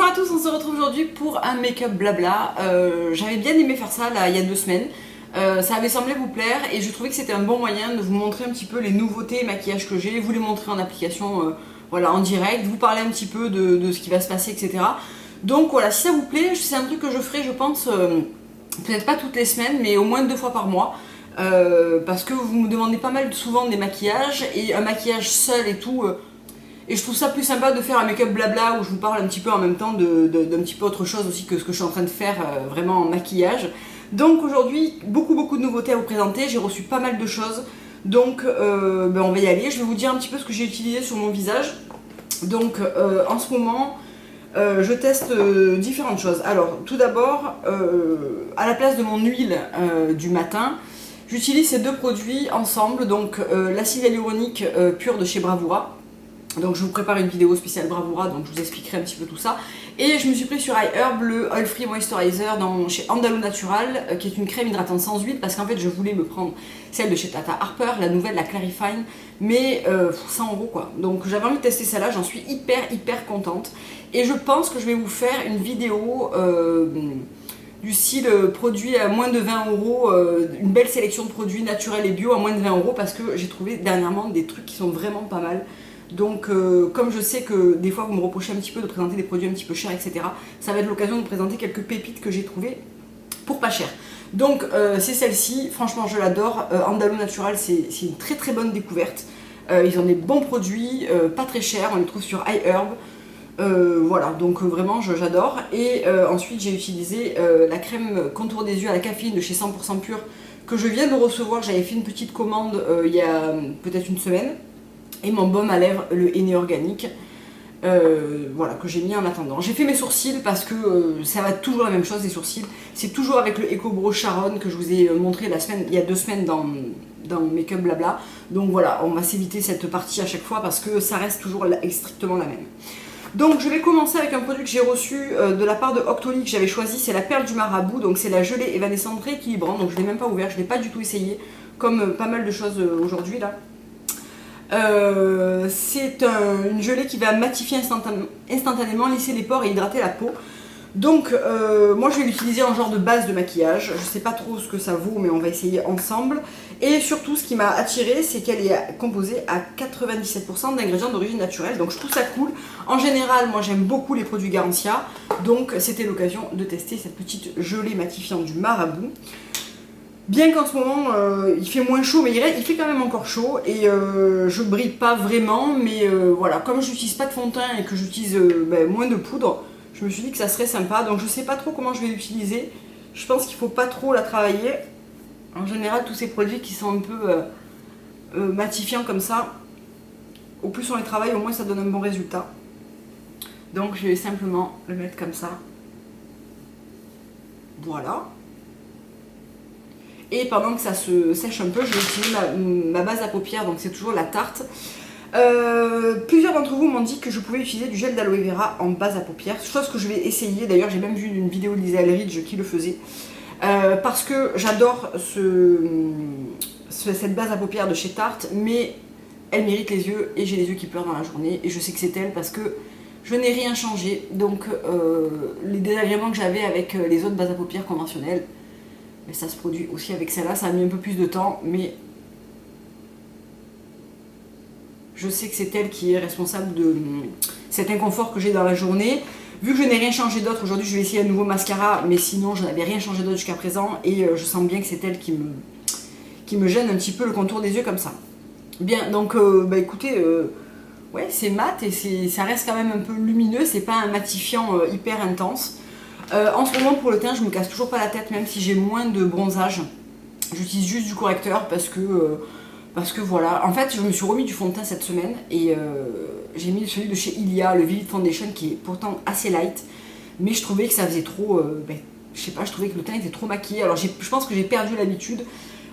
Bonjour à tous, on se retrouve aujourd'hui pour un make-up blabla. J'avais bien aimé faire ça là, il y a 2 semaines. Ça avait semblé vous plaire et je trouvais que c'était un bon moyen de vous montrer un petit peu les nouveautés maquillage que j'ai, vous les montrer en application voilà, en direct, vous parler un petit peu de ce qui va se passer, etc. Donc voilà, si ça vous plaît, c'est un truc que je ferai, je pense, peut-être pas toutes les semaines, mais au moins 2 fois par mois. Parce que vous me demandez pas mal souvent des maquillages et un maquillage seul et tout. Et je trouve ça plus sympa de faire un make-up blabla où je vous parle un petit peu en même temps d'un petit peu autre chose aussi que ce que je suis en train de faire vraiment en maquillage. Donc aujourd'hui, beaucoup de nouveautés à vous présenter, j'ai reçu pas mal de choses. Donc on va y aller, je vais vous dire un petit peu ce que j'ai utilisé sur mon visage. Donc en ce moment, je teste différentes choses. Alors tout d'abord, à la place de mon huile du matin, j'utilise ces deux produits ensemble, donc l'acide hyaluronique pur de chez Bravura. Donc je vous prépare une vidéo spéciale Bravura, donc je vous expliquerai un petit peu tout ça. Et je me suis pris sur iHerb le Oil Free Moisturizer chez Andalou Natural, qui est une crème hydratante sans huile, parce qu'en fait je voulais me prendre celle de chez Tata Harper, la nouvelle, la Clarifine, mais 100 € quoi. Donc j'avais envie de tester celle-là, j'en suis hyper contente. Et je pense que je vais vous faire une vidéo du style produit à moins de 20 €, une belle sélection de produits naturels et bio à moins de 20 €, parce que j'ai trouvé dernièrement des trucs qui sont vraiment pas mal. Donc comme je sais que des fois vous me reprochez un petit peu de présenter des produits un petit peu chers, etc., ça va être l'occasion de vous présenter quelques pépites que j'ai trouvées pour pas cher. Donc c'est celle-ci, franchement je l'adore. Andalou Natural, c'est une très bonne découverte. Ils ont des bons produits, pas très chers, on les trouve sur iHerb. Voilà, donc vraiment j'adore. Et ensuite j'ai utilisé la crème contour des yeux à la caféine de chez 100% Pur, que je viens de recevoir. J'avais fait une petite commande il y a peut-être une semaine. Et mon baume à lèvres, le Henné Organique, voilà, que j'ai mis en attendant. J'ai fait mes sourcils parce que ça va toujours la même chose, les sourcils. C'est toujours avec le Eco Brow Sharon que je vous ai montré il y a 2 semaines dans Make Up Blabla. Donc voilà, on va s'éviter cette partie à chaque fois parce que ça reste toujours strictement la même. Donc je vais commencer avec un produit que j'ai reçu de la part de Octoly, que j'avais choisi, c'est la perle du marabout. Donc c'est la gelée évanescente rééquilibrante, donc je ne l'ai même pas ouvert, je ne l'ai pas du tout essayé, comme pas mal de choses aujourd'hui là. C'est une gelée qui va matifier instantanément, lisser les pores et hydrater la peau. Donc moi je vais l'utiliser en genre de base de maquillage. Je sais pas trop ce que ça vaut, mais on va essayer ensemble. Et surtout ce qui m'a attiré, c'est qu'elle est composée à 97% d'ingrédients d'origine naturelle. Donc je trouve ça cool. En général, moi j'aime beaucoup les produits Garancia. Donc c'était l'occasion de tester cette petite gelée matifiante du marabout. Bien qu'en ce moment il fait moins chaud, mais il fait quand même encore chaud et je brille pas vraiment, mais voilà, comme je n'utilise pas de fond de teint et que j'utilise moins de poudre, je me suis dit que ça serait sympa. Donc je sais pas trop comment je vais l'utiliser. Je pense qu'il faut pas trop la travailler. En général, tous ces produits qui sont un peu matifiants comme ça, au plus on les travaille, au moins ça donne un bon résultat. Donc je vais simplement le mettre comme ça. Voilà. Et pendant que ça se sèche un peu, je vais utiliser ma base à paupières, donc c'est toujours la Tarte. Plusieurs d'entre vous m'ont dit que je pouvais utiliser du gel d'aloe vera en base à paupières, chose que je vais essayer. D'ailleurs j'ai même vu une vidéo de Lisa Eldridge qui le faisait. Parce que j'adore cette base à paupières de chez Tarte, mais elle mérite les yeux et j'ai les yeux qui pleurent dans la journée. Et je sais que c'est elle parce que je n'ai rien changé. Donc les désagréments que j'avais avec les autres bases à paupières conventionnelles, mais ça se produit aussi avec celle-là. Ça a mis un peu plus de temps, mais je sais que c'est elle qui est responsable de cet inconfort que j'ai dans la journée. Vu que je n'ai rien changé d'autre, aujourd'hui je vais essayer un nouveau mascara, mais sinon je n'avais rien changé d'autre jusqu'à présent et je sens bien que c'est elle qui me gêne un petit peu le contour des yeux comme ça. Bien, donc écoutez, ouais, c'est mat et ça reste quand même un peu lumineux, c'est pas un matifiant hyper intense. En ce moment pour le teint je me casse toujours pas la tête, même si j'ai moins de bronzage. J'utilise juste du correcteur parce que voilà. En fait je me suis remis du fond de teint cette semaine et j'ai mis celui de chez Ilia, le Vivid Foundation, qui est pourtant assez light, mais je trouvais que ça faisait trop, je sais pas, je trouvais que le teint était trop maquillé. Alors je pense que j'ai perdu l'habitude.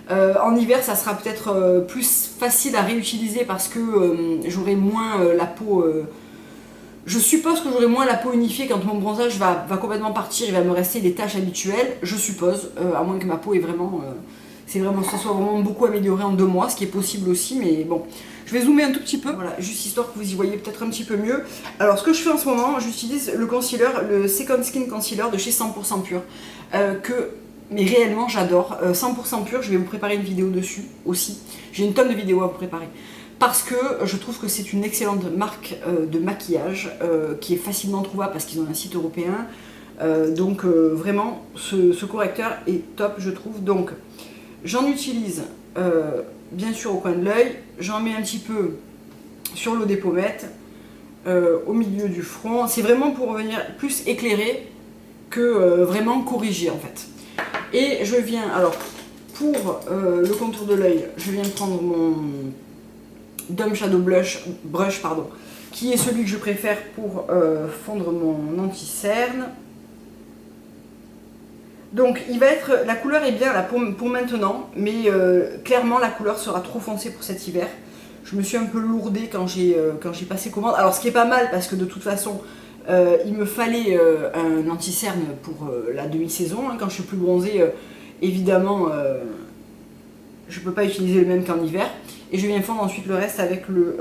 En hiver ça sera peut-être plus facile à réutiliser parce que j'aurai moins la peau. Je suppose que j'aurai moins la peau unifiée quand mon bronzage va complètement partir, il va me rester des taches habituelles, je suppose, à moins que ma peau est vraiment, se soit vraiment beaucoup améliorée en 2 mois, ce qui est possible aussi, mais bon. Je vais zoomer un tout petit peu, voilà, juste histoire que vous y voyez peut-être un petit peu mieux. Alors ce que je fais en ce moment, j'utilise le concealer, le Second Skin Concealer de chez 100% Pur, mais réellement j'adore. 100% Pur, je vais vous préparer une vidéo dessus aussi. J'ai une tonne de vidéos à vous préparer. Parce que je trouve que c'est une excellente marque de maquillage qui est facilement trouvable parce qu'ils ont un site européen. Donc vraiment, ce correcteur est top, je trouve. Donc j'en utilise bien sûr au coin de l'œil, j'en mets un petit peu sur l'eau des pommettes, au milieu du front. C'est vraiment pour venir plus éclairer que vraiment corriger en fait. Et je viens, alors pour le contour de l'œil, je viens prendre mon Dumb Shadow Brush, pardon, qui est celui que je préfère pour fondre mon anti-cerne. Donc il va être, la couleur est bien là pour maintenant, mais clairement la couleur sera trop foncée pour cet hiver. Je me suis un peu lourdée quand j'ai passé commande. Alors ce qui est pas mal parce que de toute façon il me fallait un anti-cerne pour la demi-saison. Hein, quand je suis plus bronzée, évidemment je peux pas utiliser le même qu'en hiver. Et je viens fondre ensuite le reste avec le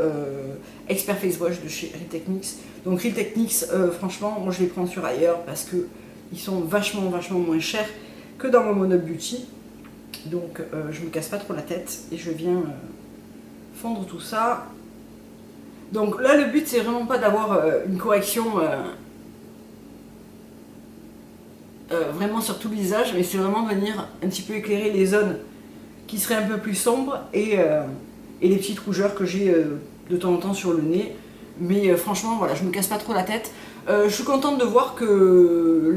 Expert Face Wash de chez Real Techniques. Donc Real Techniques, franchement, moi je les prends sur ailleurs parce que ils sont vachement moins chers que dans mon Mono Beauty. Donc je me casse pas trop la tête et je viens fondre tout ça. Donc là le but c'est vraiment pas d'avoir une correction vraiment sur tout le visage, mais c'est vraiment venir un petit peu éclairer les zones qui seraient un peu plus sombres et les petites rougeurs que j'ai de temps en temps sur le nez. Mais franchement voilà, je me casse pas trop la tête. Je suis contente de voir que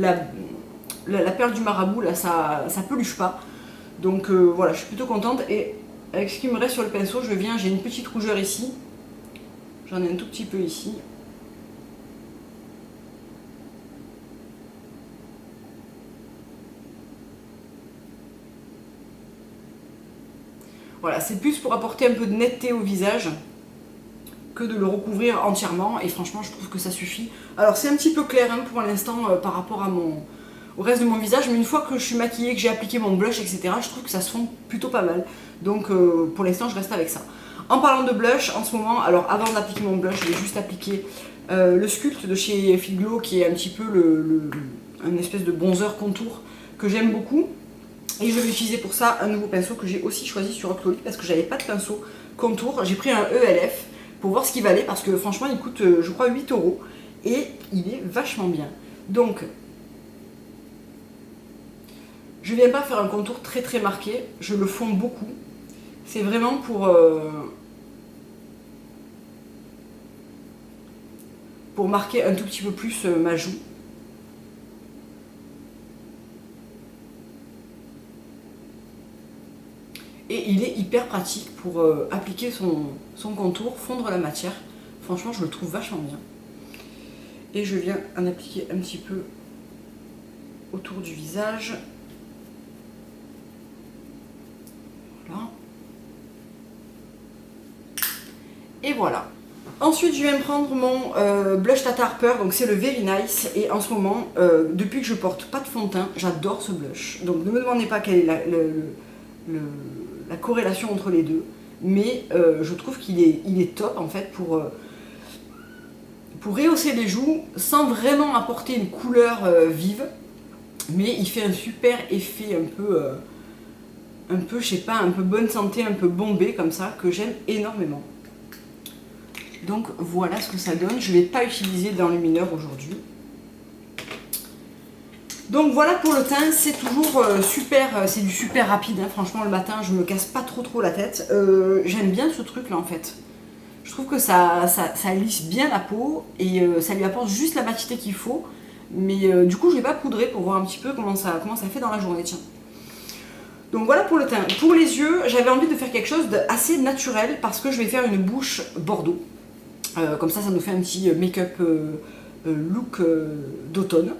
la perle du marabout là ça peluche pas. Donc voilà, je suis plutôt contente. Et avec ce qui me reste sur le pinceau, j'ai une petite rougeur ici. J'en ai un tout petit peu ici. Voilà, c'est plus pour apporter un peu de netteté au visage que de le recouvrir entièrement. Et franchement, je trouve que ça suffit. Alors c'est un petit peu clair hein, pour l'instant par rapport à au reste de mon visage. Mais une fois que je suis maquillée, que j'ai appliqué mon blush, etc., je trouve que ça se fond plutôt pas mal. Donc pour l'instant, je reste avec ça. En parlant de blush, en ce moment, alors avant d'appliquer mon blush, je vais juste appliquer le Sculpt de chez Fit Glow, qui est un petit peu un espèce de bronzer contour que j'aime beaucoup. Et je vais utiliser pour ça un nouveau pinceau que j'ai aussi choisi sur Octoly parce que j'avais pas de pinceau contour. J'ai pris un ELF pour voir ce qu'il valait parce que franchement il coûte je crois 8 € et il est vachement bien. Donc je viens pas faire un contour très marqué, je le fonds beaucoup. C'est vraiment pour marquer un tout petit peu plus ma joue. Et il est hyper pratique pour appliquer son contour, fondre la matière. Franchement, je le trouve vachement bien. Et je viens en appliquer un petit peu autour du visage. Voilà. Et voilà. Ensuite, je vais me prendre mon blush Tata Harper, donc c'est le Very Nice. Et en ce moment, depuis que je porte pas de fond de teint, j'adore ce blush. Donc ne me demandez pas quelle est la corrélation entre les deux, mais je trouve qu'il est top en fait pour rehausser les joues sans vraiment apporter une couleur vive, mais il fait un super effet un peu je sais pas, un peu bonne santé, un peu bombé comme ça, que j'aime énormément. Donc voilà ce que ça donne. Je ne vais pas utiliser d'enlumineur aujourd'hui. Donc voilà pour le teint, c'est toujours super, c'est du super rapide, hein. Franchement le matin je me casse pas trop la tête. J'aime bien ce truc là en fait. Je trouve que ça lisse bien la peau et ça lui apporte juste la matité qu'il faut. Mais du coup je vais pas poudrer pour voir un petit peu comment ça fait dans la journée, tiens. Donc voilà pour le teint. Pour les yeux, j'avais envie de faire quelque chose d'assez naturel parce que je vais faire une bouche bordeaux. Comme ça nous fait un petit make-up look d'automne.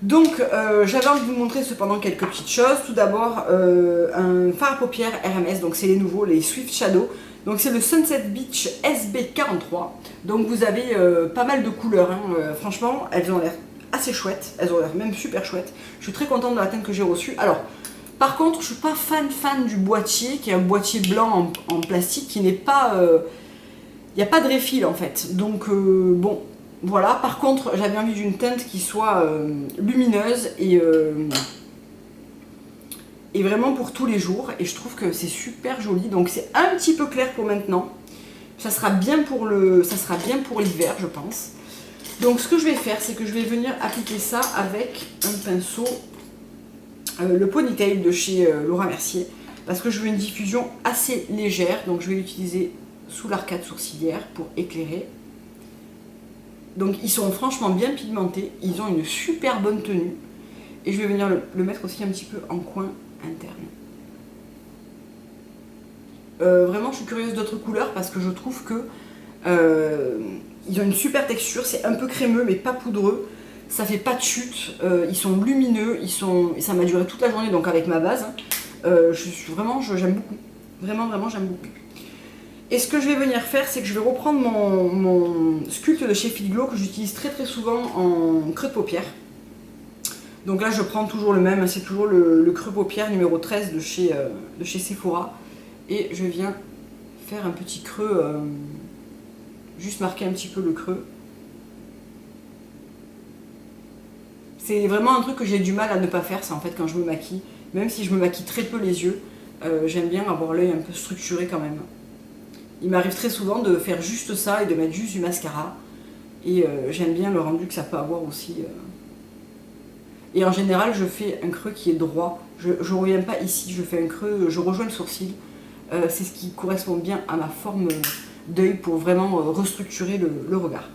Donc j'avais envie de vous montrer cependant quelques petites choses. Tout d'abord un fard à paupières RMS, donc c'est les nouveaux, les Swift Shadow. Donc c'est le Sunset Beach SB43. Donc vous avez pas mal de couleurs, hein. Franchement elles ont l'air assez chouettes, elles ont l'air même super chouettes. Je suis très contente de la teinte que j'ai reçue. Alors par contre je suis pas fan du boîtier, qui est un boîtier blanc en plastique qui n'est pas il n'y a pas de refill en fait. Donc bon, voilà. Par contre, j'avais envie d'une teinte qui soit lumineuse et vraiment pour tous les jours. Et je trouve que c'est super joli. Donc c'est un petit peu clair pour maintenant. Ça sera bien pour l'hiver, je pense. Donc ce que je vais faire, c'est que je vais venir appliquer ça avec un pinceau, le Ponytail de chez Laura Mercier. Parce que je veux une diffusion assez légère. Donc je vais l'utiliser sous l'arcade sourcilière pour éclairer. Donc ils sont franchement bien pigmentés, ils ont une super bonne tenue et je vais venir le mettre aussi un petit peu en coin interne. Vraiment je suis curieuse d'autres couleurs parce que je trouve que ils ont une super texture, c'est un peu crémeux mais pas poudreux, ça fait pas de chute, ils sont lumineux, ça m'a duré toute la journée donc avec ma base. J'aime beaucoup, vraiment j'aime beaucoup. Et ce que je vais venir faire, c'est que je vais reprendre mon sculpte de chez Fit Glow que j'utilise très souvent en creux de paupière. Donc là, je prends toujours le même, c'est toujours le creux paupière numéro 13 de chez Sephora. Et je viens faire un petit creux, juste marquer un petit peu le creux. C'est vraiment un truc que j'ai du mal à ne pas faire, ça en fait quand je me maquille. Même si je me maquille très peu les yeux, j'aime bien avoir l'œil un peu structuré quand même. Il m'arrive très souvent de faire juste ça et de mettre juste du mascara. Et j'aime bien le rendu que ça peut avoir aussi. Et en général, je fais un creux qui est droit. Je ne reviens pas ici, je fais un creux, je rejoins le sourcil. C'est ce qui correspond bien à ma forme d'œil pour vraiment restructurer le regard.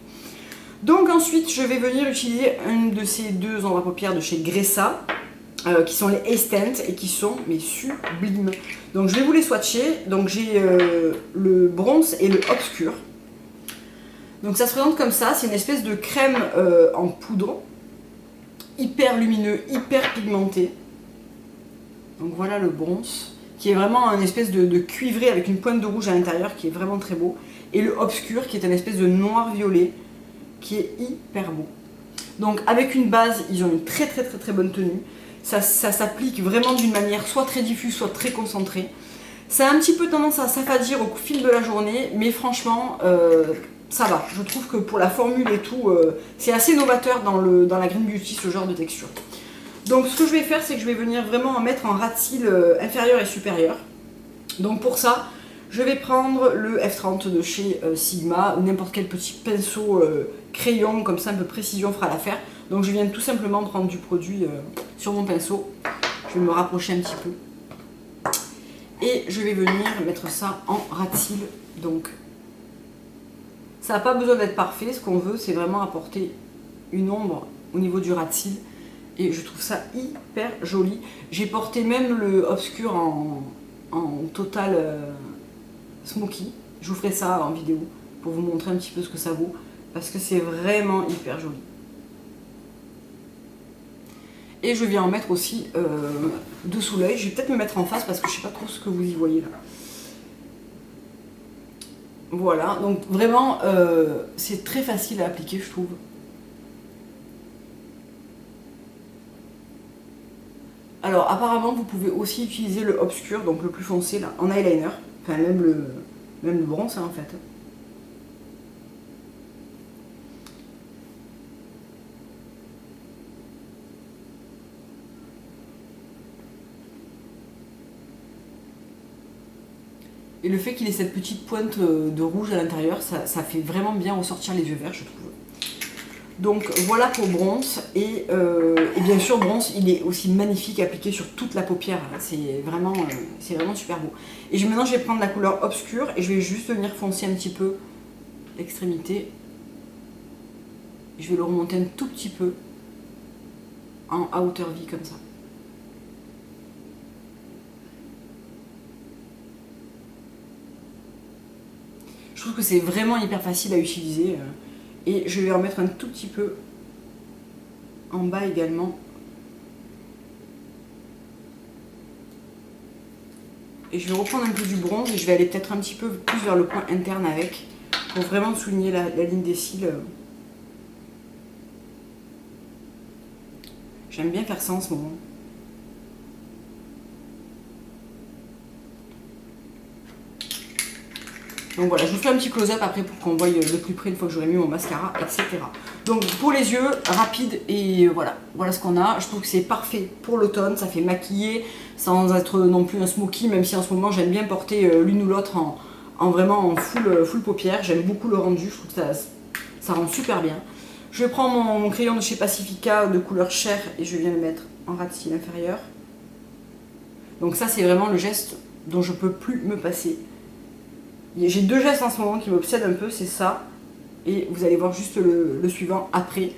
Donc ensuite, je vais venir utiliser un de ces deux endroits paupières de chez Gressa. Qui sont les Instant et qui sont mais sublimes. Donc je vais vous les swatcher. Donc j'ai le bronze et le obscur. Donc ça se présente comme ça, c'est une espèce de crème en poudre, hyper lumineux, hyper pigmenté. Donc voilà le bronze, qui est vraiment un espèce de cuivré avec une pointe de rouge à l'intérieur, qui est vraiment très beau. Et le obscur, qui est un espèce de noir-violet, qui est hyper beau. Donc avec une base, ils ont une très bonne tenue. Ça s'applique vraiment d'une manière soit très diffuse, soit très concentrée. Ça a un petit peu tendance à s'affadir au fil de la journée, mais franchement, ça va. Je trouve que pour la formule et tout, c'est assez novateur dans la Green Beauty, ce genre de texture. Donc ce que je vais faire, c'est que je vais venir vraiment en mettre en ras de cils inférieur et supérieur. Donc pour ça, je vais prendre le F30 de chez Sigma, ou n'importe quel petit pinceau crayon, comme ça un peu précision fera l'affaire. Donc je viens tout simplement prendre du produit sur mon pinceau. Je vais me rapprocher un petit peu. Et je vais venir mettre ça en ras de cils. Donc ça n'a pas besoin d'être parfait. Ce qu'on veut, c'est vraiment apporter une ombre au niveau du ras de cils. Et je trouve ça hyper joli. J'ai porté même le obscur en total smoky. Je vous ferai ça en vidéo pour vous montrer un petit peu ce que ça vaut. Parce que c'est vraiment hyper joli. Et je viens en mettre aussi dessous l'œil. Je vais peut-être me mettre en face parce que je ne sais pas trop ce que vous y voyez là. Voilà, donc vraiment c'est très facile à appliquer, je trouve. Alors apparemment vous pouvez aussi utiliser le obscur, donc le plus foncé là, en eyeliner. Enfin même le bronze hein, en fait. Et le fait qu'il ait cette petite pointe de rouge à l'intérieur, ça fait vraiment bien ressortir les yeux verts, je trouve. Donc voilà pour bronze. Et bien sûr, bronze, il est aussi magnifique appliqué sur toute la paupière. C'est vraiment super beau. Et maintenant, je vais prendre la couleur obscure et je vais juste venir foncer un petit peu l'extrémité. Je vais le remonter un tout petit peu en outer V comme ça. Je trouve que c'est vraiment hyper facile à utiliser. Et je vais en mettre un tout petit peu en bas également. Et je vais reprendre un peu du bronze et je vais aller peut-être un petit peu plus vers le coin interne avec, pour vraiment souligner la ligne des cils. J'aime bien faire ça en ce moment. Donc voilà, je vous fais un petit close-up après pour qu'on voie de plus près une fois que j'aurai mis mon mascara, etc. Donc pour les yeux, rapide et voilà, voilà ce qu'on a. Je trouve que c'est parfait pour l'automne, ça fait maquiller sans être non plus un smoky, même si en ce moment j'aime bien porter l'une ou l'autre vraiment en full paupières. J'aime beaucoup le rendu, je trouve que ça rend super bien. Je prends mon crayon de chez Pacifica de couleur chair et je viens le mettre en ras de cils inférieur. Donc ça c'est vraiment le geste dont je peux plus me passer. J'ai deux gestes en ce moment qui m'obsèdent un peu, c'est ça. Et vous allez voir juste le suivant après.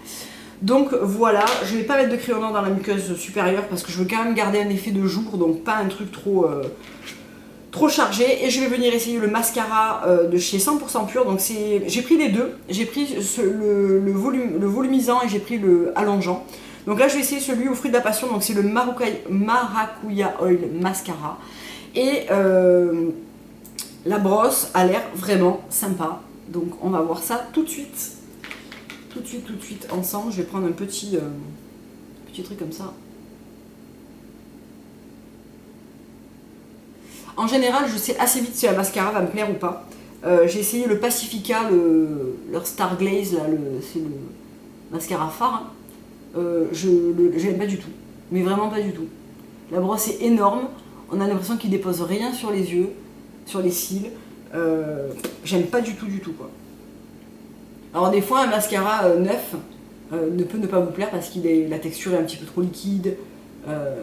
Donc voilà, je ne vais pas mettre de crayon noir dans la muqueuse supérieure parce que je veux quand même garder un effet de jour, donc pas un truc trop chargé. Et je vais venir essayer le mascara de chez 100% Pur. Donc j'ai pris les deux, j'ai pris le volumisant et j'ai pris le allongeant. Donc là je vais essayer celui au fruit de la passion, donc c'est le Maracuya Oil Mascara. Et la brosse a l'air vraiment sympa. Donc on va voir ça tout de suite. Tout de suite ensemble. Je vais prendre un petit truc comme ça. En général, je sais assez vite si la mascara va me plaire ou pas. J'ai essayé le Pacifica, leur Star Glaze, c'est le mascara phare. Je l'aime pas du tout. Mais vraiment pas du tout. La brosse est énorme. On a l'impression qu'il dépose rien sur les yeux, sur les cils. J'aime pas du tout quoi. Alors des fois un mascara neuf ne peut ne pas vous plaire parce que la texture est un petit peu trop liquide.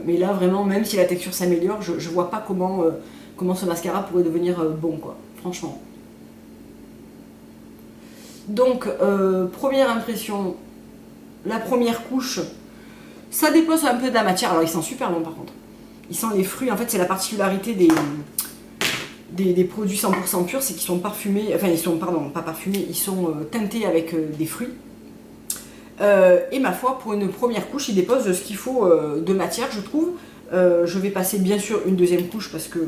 Mais là vraiment, même si la texture s'améliore, je vois pas comment ce mascara pourrait devenir bon quoi, franchement. Donc première impression, la première couche, ça dépose un peu de la matière. Alors il sent super bon par contre. Il sent les fruits, en fait c'est la particularité des produits 100% purs, c'est qu'ils sont parfumés, enfin ils sont, pardon, pas parfumés, ils sont teintés avec des fruits. Et ma foi, pour une première couche, il dépose ce qu'il faut de matière, je trouve. Je vais passer bien sûr une deuxième couche parce que,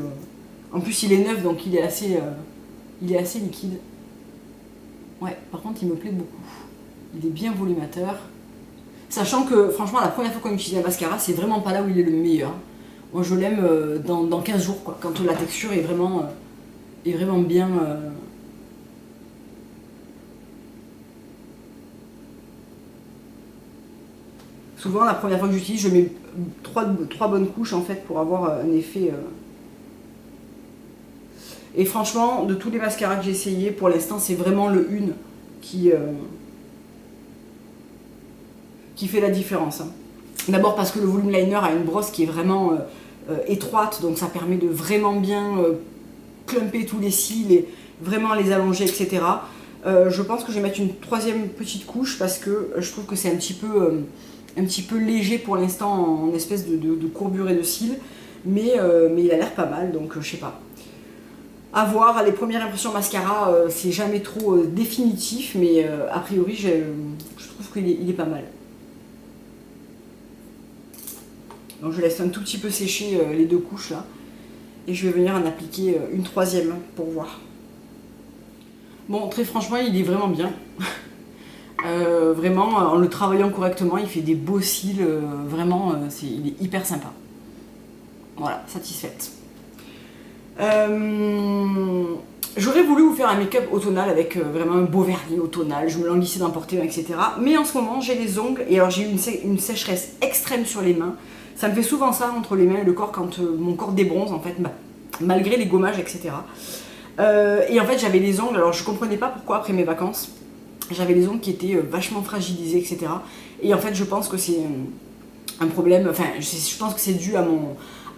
en plus il est neuf, donc il est assez liquide. Ouais, par contre il me plaît beaucoup. Il est bien volumateur. Sachant que, franchement, la première fois qu'on utilise un mascara, c'est vraiment pas là où il est le meilleur. Moi je l'aime dans 15 jours, quoi, quand la texture est vraiment bien. Souvent la première fois que j'utilise, je mets trois bonnes couches en fait pour avoir un effet. Et franchement, de tous les mascaras que j'ai essayé, pour l'instant c'est vraiment le une qui fait la différence. Hein. D'abord parce que le volume liner a une brosse qui est vraiment étroite, donc ça permet de vraiment bien clumper tous les cils et vraiment les allonger, etc. Je pense que je vais mettre une troisième petite couche parce que je trouve que c'est un petit peu léger pour l'instant en espèce de courbure et de cils, mais il a l'air pas mal, donc je sais pas. À voir, les premières impressions mascara, c'est jamais trop définitif, mais a priori je trouve qu'il est pas mal. Donc je laisse un tout petit peu sécher les deux couches là. Et je vais venir en appliquer une troisième pour voir. Bon, très franchement, il est vraiment bien. Vraiment, en le travaillant correctement, il fait des beaux cils. Vraiment, il est hyper sympa. Voilà, satisfaite. J'aurais voulu vous faire un make-up automnal avec vraiment un beau vernis automnal. Je me languissais d'en porter un, etc. Mais en ce moment, j'ai les ongles et alors j'ai eu une sécheresse extrême sur les mains. Ça me fait souvent ça entre les mains et le corps quand mon corps débronze en fait, malgré les gommages, etc. Et en fait j'avais les ongles, alors je comprenais pas pourquoi après mes vacances, j'avais les ongles qui étaient vachement fragilisés, etc. Et en fait je pense que c'est un problème, enfin je pense que c'est dû à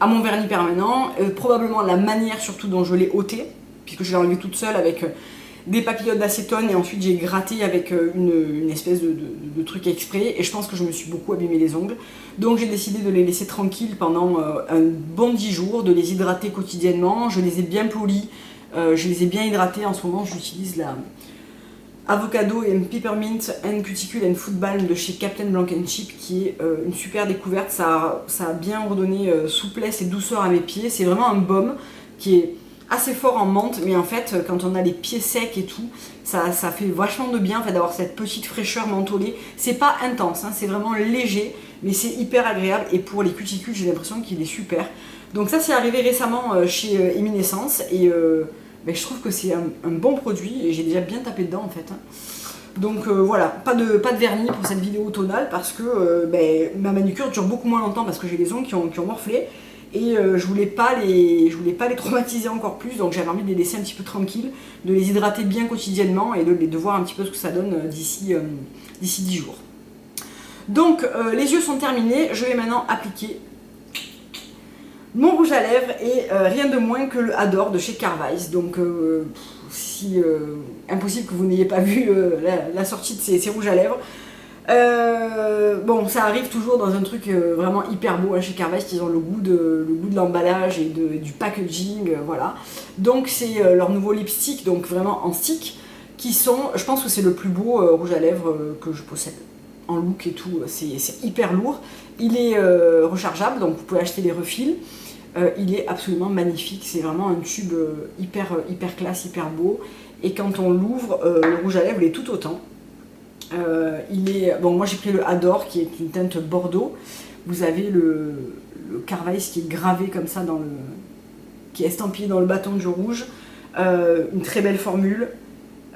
mon vernis permanent, probablement la manière surtout dont je l'ai ôté, puisque je l'ai enlevé toute seule avec des papillotes d'acétone et ensuite j'ai gratté avec une espèce de truc exprès et je pense que je me suis beaucoup abîmé les ongles. Donc j'ai décidé de les laisser tranquilles pendant un bon 10 jours, de les hydrater quotidiennement. Je les ai bien polis, je les ai bien hydratés. En ce moment j'utilise la Avocado and Peppermint and Cuticule and Foot Balm de chez Captain Blankenship qui est une super découverte. Ça a bien redonné souplesse et douceur à mes pieds. C'est vraiment un baume qui est assez fort en menthe, mais en fait quand on a les pieds secs et tout, ça fait vachement de bien en fait, d'avoir cette petite fraîcheur mentholée. C'est pas intense, hein, c'est vraiment léger, mais c'est hyper agréable et pour les cuticules j'ai l'impression qu'il est super. Donc ça c'est arrivé récemment chez Eminescence et ben, je trouve que c'est un bon produit et j'ai déjà bien tapé dedans en fait. Hein. Donc voilà, pas de vernis pour cette vidéo tonale parce que ben, ma manucure dure beaucoup moins longtemps parce que j'ai les ongles qui ont morflé et je voulais pas les traumatiser encore plus, donc j'avais envie de les laisser un petit peu tranquilles, de les hydrater bien quotidiennement et de voir un petit peu ce que ça donne d'ici 10 jours. Donc les yeux sont terminés, je vais maintenant appliquer mon rouge à lèvres et rien de moins que le Adore de chez Carvice. Donc impossible que vous n'ayez pas vu la sortie de ces rouges à lèvres. Bon, ça arrive toujours dans un truc vraiment hyper beau hein, chez Carvice, ils ont le goût de l'emballage et du packaging, voilà. Donc c'est leur nouveau lipstick, donc vraiment en stick, qui sont, je pense que c'est le plus beau rouge à lèvres que je possède. En look et tout, c'est hyper lourd. Il est rechargeable, donc vous pouvez acheter des refils. Il est absolument magnifique, c'est vraiment un tube hyper classe, hyper beau. Et quand on l'ouvre, le rouge à lèvres il est tout autant. Bon, moi j'ai pris le Adore qui est une teinte bordeaux. Vous avez le Carvice qui est gravé comme ça qui est estampillé dans le bâton du rouge. Une très belle formule.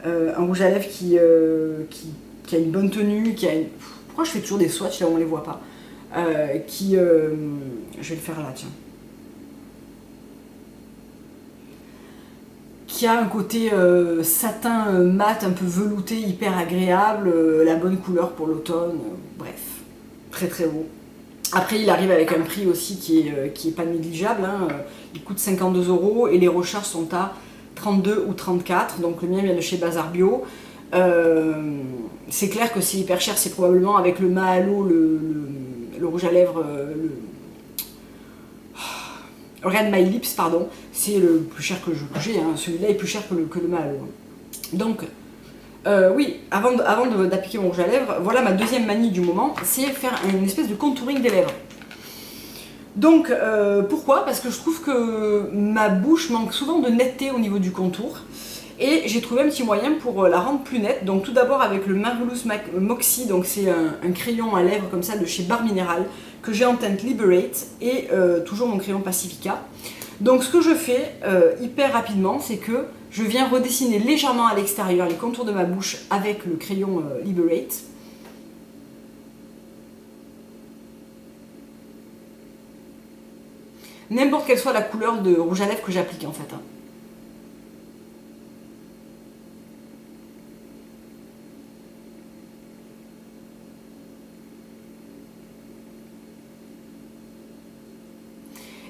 Un rouge à lèvres qui a une bonne tenue, Pourquoi je fais toujours des swatchs là où on les voit pas je vais le faire là, tiens. Qui a un côté satin mat, un peu velouté, hyper agréable, la bonne couleur pour l'automne, bref, très beau. Après il arrive avec un prix aussi qui est pas négligeable, hein. Il coûte 52 € et les recharges sont à 32 ou 34, donc le mien vient de chez Bazar Bio. C'est clair que c'est hyper cher, c'est probablement avec le Mahalo, le rouge à lèvres, Red My Lips, pardon, c'est le plus cher que j'ai, hein. Celui-là est plus cher que le Mahalo. Donc, oui, avant d'appliquer mon rouge à lèvres, voilà ma deuxième manie du moment, c'est faire une espèce de contouring des lèvres. Donc, pourquoi? Parce que je trouve que ma bouche manque souvent de netteté au niveau du contour. Et j'ai trouvé un petit moyen pour la rendre plus nette. Donc tout d'abord avec le Marvelous Moxie, donc c'est un crayon à lèvres comme ça de chez Barre Minéral que j'ai en teinte Liberate et toujours mon crayon Pacifica. Donc ce que je fais hyper rapidement, c'est que je viens redessiner légèrement à l'extérieur les contours de ma bouche avec le crayon Liberate. N'importe quelle soit la couleur de rouge à lèvres que j'applique en fait. Hein.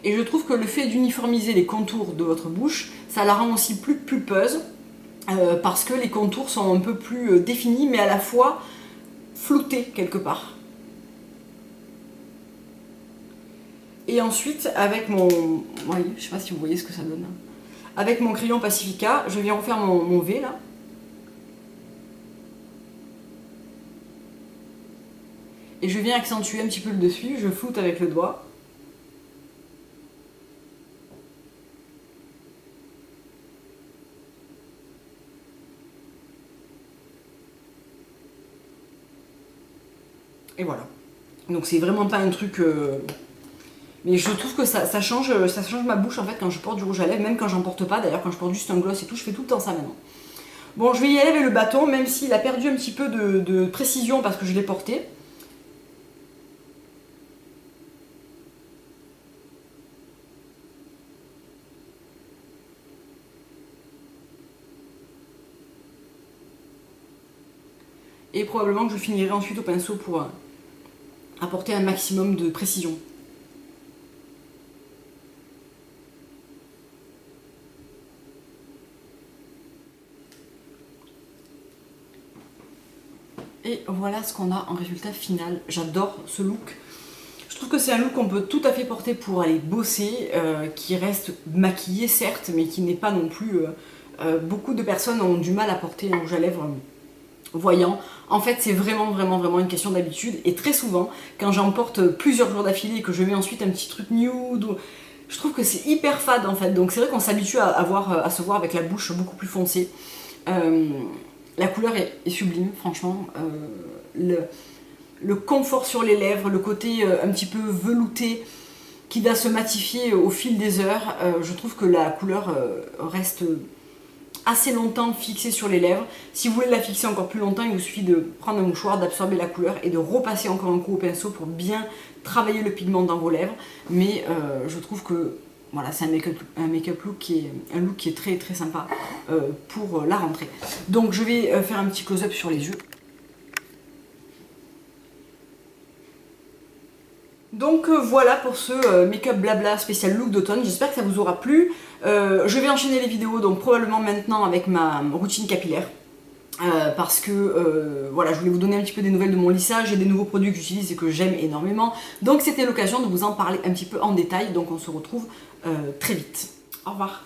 Et je trouve que le fait d'uniformiser les contours de votre bouche, ça la rend aussi plus pulpeuse, parce que les contours sont un peu plus définis, mais à la fois floutés quelque part. Et ensuite, avec mon... Ouais, je sais pas si vous voyez ce que ça donne. Avec mon crayon Pacifica, je viens refaire mon V là. Et je viens accentuer un petit peu le dessus, je floute avec le doigt. Et voilà. Donc c'est vraiment pas un truc... Mais je trouve que ça change ma bouche en fait quand je porte du rouge à lèvres, même quand j'en porte pas. D'ailleurs quand je porte juste un gloss et tout, je fais tout le temps ça maintenant. Bon, je vais y aller avec le bâton, même s'il a perdu un petit peu de précision parce que je l'ai porté. Et probablement que je finirai ensuite au pinceau pour apporter un maximum de précision. Et voilà ce qu'on a en résultat final. J'adore ce look. Je trouve que c'est un look qu'on peut tout à fait porter pour aller bosser, qui reste maquillé certes, mais qui n'est pas non plus... beaucoup de personnes ont du mal à porter un rouge à lèvres voyant. En fait, c'est vraiment une question d'habitude. Et très souvent, quand j'en porte plusieurs jours d'affilée et que je mets ensuite un petit truc nude, je trouve que c'est hyper fade en fait. Donc c'est vrai qu'on s'habitue à se voir avec la bouche beaucoup plus foncée. La couleur est sublime, franchement. Le confort sur les lèvres, le côté un petit peu velouté qui va se matifier au fil des heures, je trouve que la couleur reste assez longtemps fixée sur les lèvres. Si vous voulez la fixer encore plus longtemps, il vous suffit de prendre un mouchoir, d'absorber la couleur et de repasser encore un coup au pinceau pour bien travailler le pigment dans vos lèvres. Mais je trouve que voilà, c'est un make-up look qui est très très sympa pour la rentrée. Donc je vais faire un petit close-up sur les yeux. Donc voilà pour ce make-up blabla spécial look d'automne, j'espère que ça vous aura plu. Je vais enchaîner les vidéos donc probablement maintenant avec ma routine capillaire. Parce que voilà, je voulais vous donner un petit peu des nouvelles de mon lissage et des nouveaux produits que j'utilise et que j'aime énormément. Donc c'était l'occasion de vous en parler un petit peu en détail, donc on se retrouve très vite. Au revoir.